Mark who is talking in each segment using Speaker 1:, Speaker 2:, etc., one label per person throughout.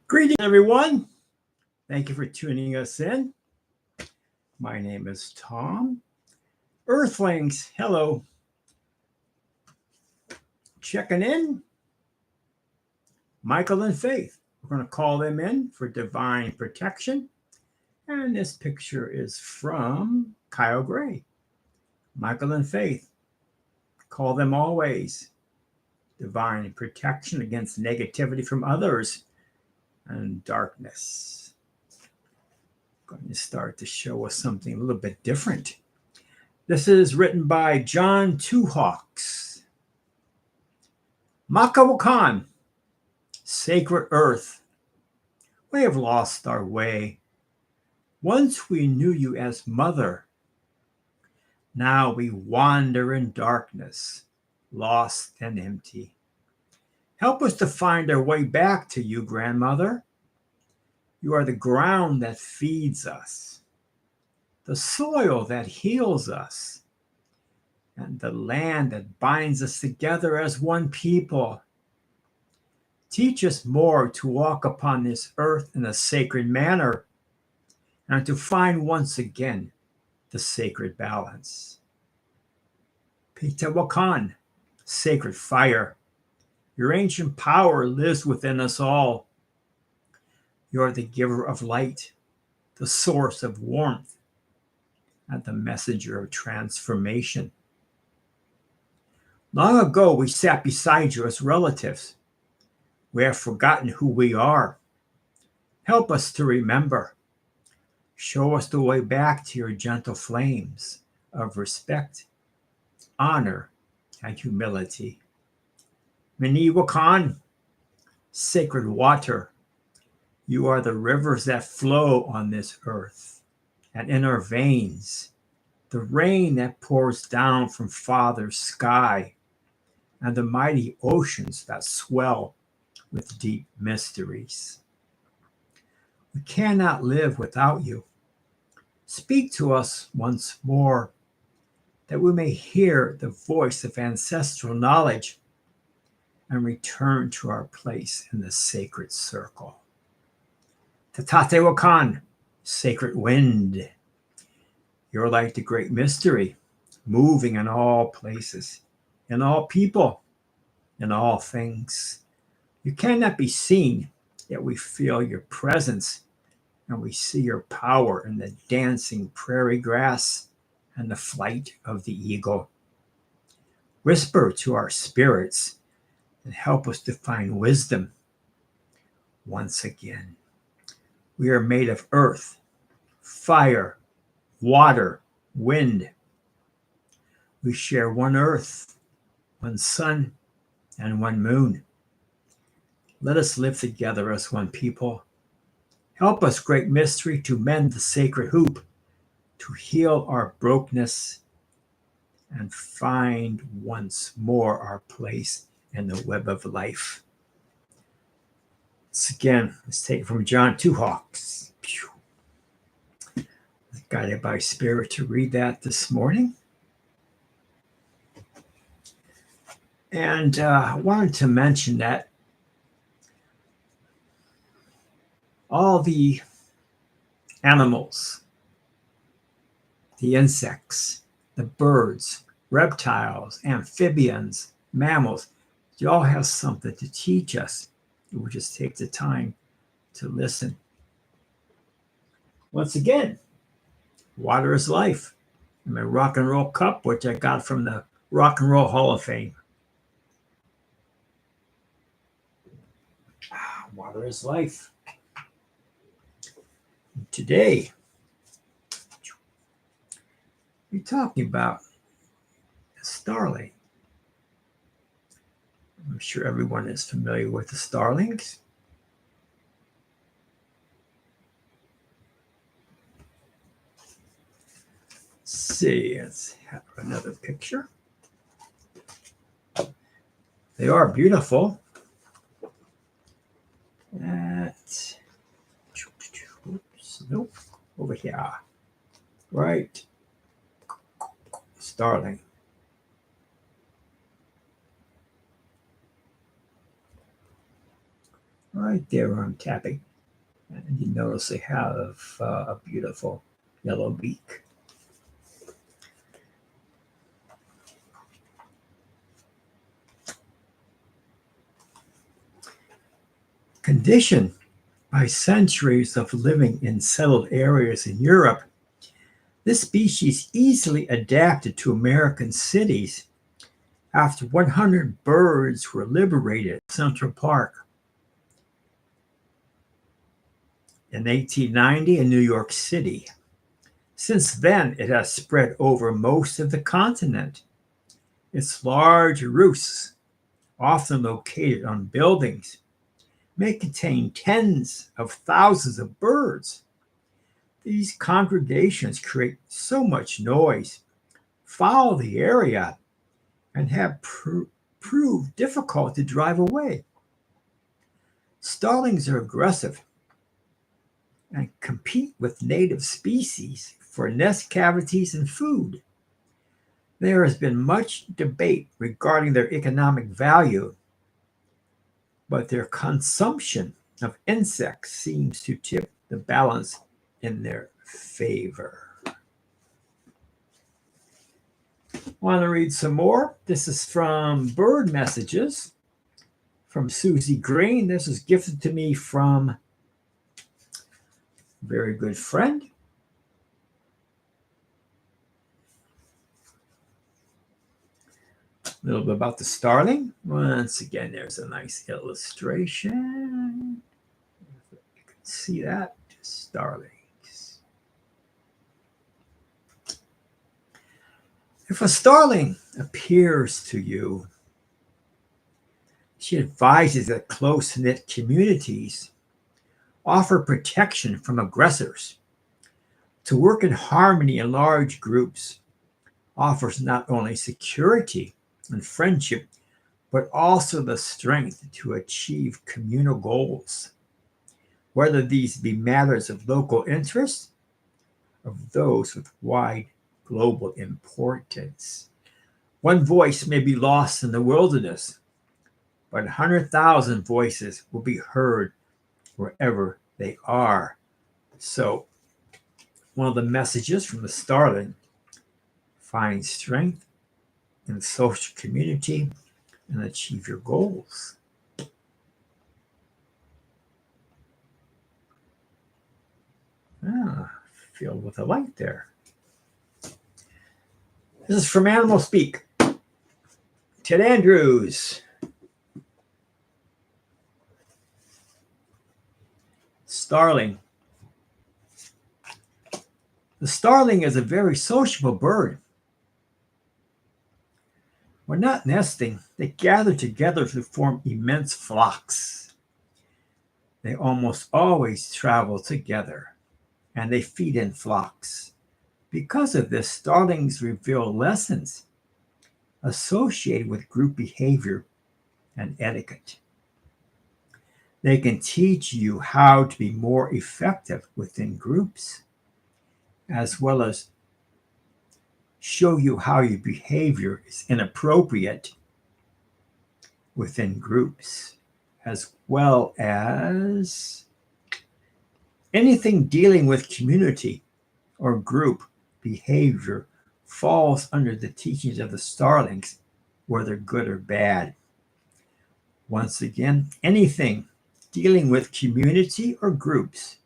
Speaker 1: Greetings, everyone. Thank you for tuning us in. My name is Tom. Earthlings, hello. Checking in. Michael and Faith. We're going to call them in for divine protection. And this picture is from Kyle Gray. Michael and Faith. Call them always. Divine protection against negativity from others and darkness. I'm going to start to show us something a little bit different. This is written by John Two Hawks. Makawakan, sacred earth, we have lost our way. Once we knew you as mother. Now we wander in darkness, lost and empty. Help us to find our way back to you, grandmother. You are the ground that feeds us, the soil that heals us, and the land that binds us together as one people. Teach us more to walk upon this earth in a sacred manner and to find once again the sacred balance. Pitawakan, sacred fire, your ancient power lives within us all. You are the giver of light, the source of warmth, and the messenger of transformation. Long ago, we sat beside you as relatives. We have forgotten who we are. Help us to remember. Show us the way back to your gentle flames of respect, honor, and humility. Miniwakan, sacred water, you are the rivers that flow on this earth and in our veins, the rain that pours down from Father's sky, and the mighty oceans that swell with deep mysteries. We cannot live without you. Speak to us once more, that we may hear the voice of ancestral knowledge and return to our place in the sacred circle. Tatatewakan, sacred wind. You're like the great mystery, moving in all places, in all people, in all things. You cannot be seen, yet we feel your presence, and we see your power in the dancing prairie grass and the flight of the eagle. Whisper to our spirits and help us to find wisdom once again. We are made of earth, fire, water, wind. We share one earth, one sun, and one moon. Let us live together as one people. Help us, great mystery, to mend the sacred hoop, to heal our brokenness, and find once more our place in the web of life. Once again, let's take it from John Two Hawks. Guided by Spirit to read that this morning. And I wanted to mention that all the animals, the insects, the birds, reptiles, amphibians, mammals, they all have something to teach us. We'll just take the time to listen. Once again, water is life. And my rock and roll cup, which I got from the Rock and Roll Hall of Fame. Water is life. Today, we're talking about a starling. I'm sure everyone is familiar with the starlings. Let's see, let's have another picture. They are beautiful. Nope, over here. Right. Starling. right there where I'm tapping. And you notice they have a beautiful yellow beak. Conditioned by centuries of living in settled areas in Europe, this species easily adapted to American cities after 100 birds were liberated at Central Park. In 1890 in New York City. Since then, it has spread over most of the continent. Its large roosts, often located on buildings, may contain tens of thousands of birds. These congregations create so much noise, foul the area, and have proved difficult to drive away. Starlings are aggressive and compete with native species for nest cavities and food. There has been much debate regarding their economic value, but their consumption of insects seems to tip the balance in their favor. Want to read some more? This is from Bird Messages from Susie Green. This was gifted to me from a very good friend. A little bit about the starling. Once again, there's a nice illustration. You can see that. Starlings. If a starling appears to you, she advises that close-knit communities offer protection from aggressors. To work in harmony in large groups offers not only security and friendship, but also the strength to achieve communal goals, whether these be matters of local interest or those with wide global importance. One voice may be lost in the wilderness, but 100,000 voices will be heard wherever they are. So, one of the messages from the starling: find strength in the social community and achieve your goals. Filled with a light there. This is from Animal Speak. Ted Andrews. Starling. The starling is a very sociable bird. When not nesting, they gather together to form immense flocks. They almost always travel together, and they feed in flocks. Because of this, starlings reveal lessons associated with group behavior and etiquette. They can teach you how to be more effective within groups, as well as show you how your behavior is inappropriate within groups, as well as anything dealing with community or group behavior falls under the teachings of the starlings, whether good or bad. Once again, anything dealing with community or groups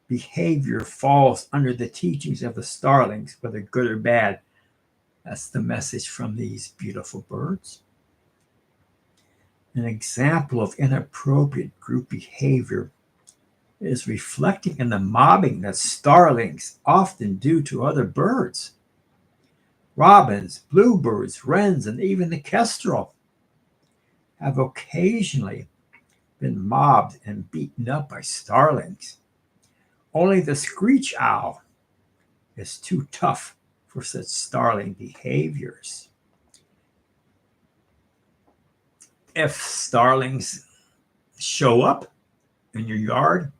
Speaker 1: behavior falls under the teachings of the starlings, whether good or bad. That's the message from these beautiful birds. An example of inappropriate group behavior is reflecting in the mobbing that starlings often do to other birds. Robins, bluebirds, wrens, and even the kestrel have occasionally been mobbed and beaten up by starlings. Only the screech owl is too tough for such starling behaviors. If starlings show up in your yard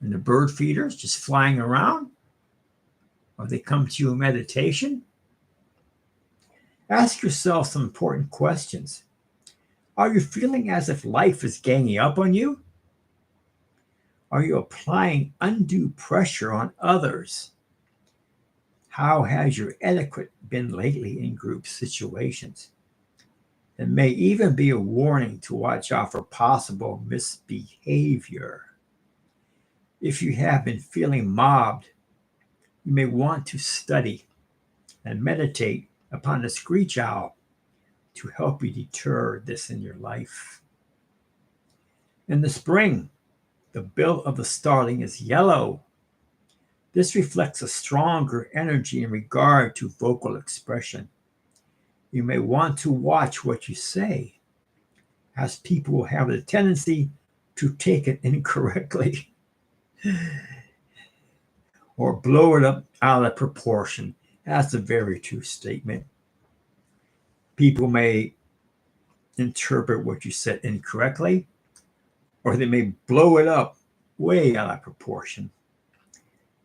Speaker 1: and the bird feeders just flying around, or they come to you in meditation, ask yourself some important questions. Are you feeling as if life is ganging up on you? Are you applying undue pressure on others? How has your etiquette been lately in group situations? It may even be a warning to watch out for possible misbehavior. If you have been feeling mobbed, you may want to study and meditate upon the screech owl to help you deter this in your life. In the spring, the bill of the starling is yellow. This reflects a stronger energy in regard to vocal expression. You may want to watch what you say, as people will have the tendency to take it incorrectly or blow it up out of proportion. That's a very true statement. People may interpret what you said incorrectly, or they may blow it up way out of proportion.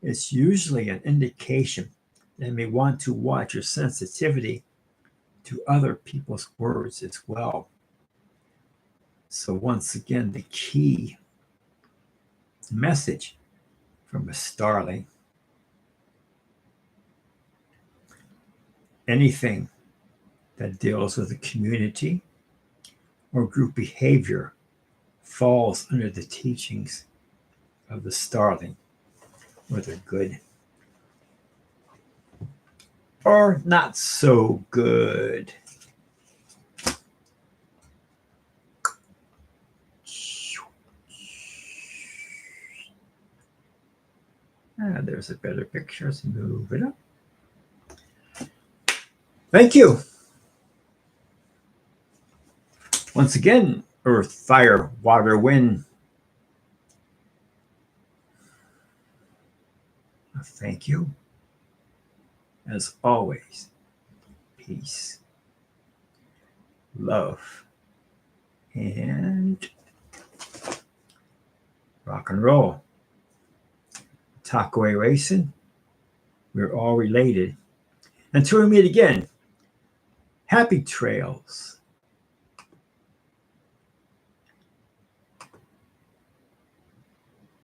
Speaker 1: It's usually an indication that you may want to watch your sensitivity to other people's words as well. So, once again, the key message from a starling: anything that deals with the community or group behavior falls under the teachings of the starling, whether good or not so good. There's a better picture. Let's move it up. Thank you. Once again, earth, fire, water, wind. Thank you. As always, peace, love, and rock and roll. Talkaway Racing. We're all related. Until we meet again, happy trails.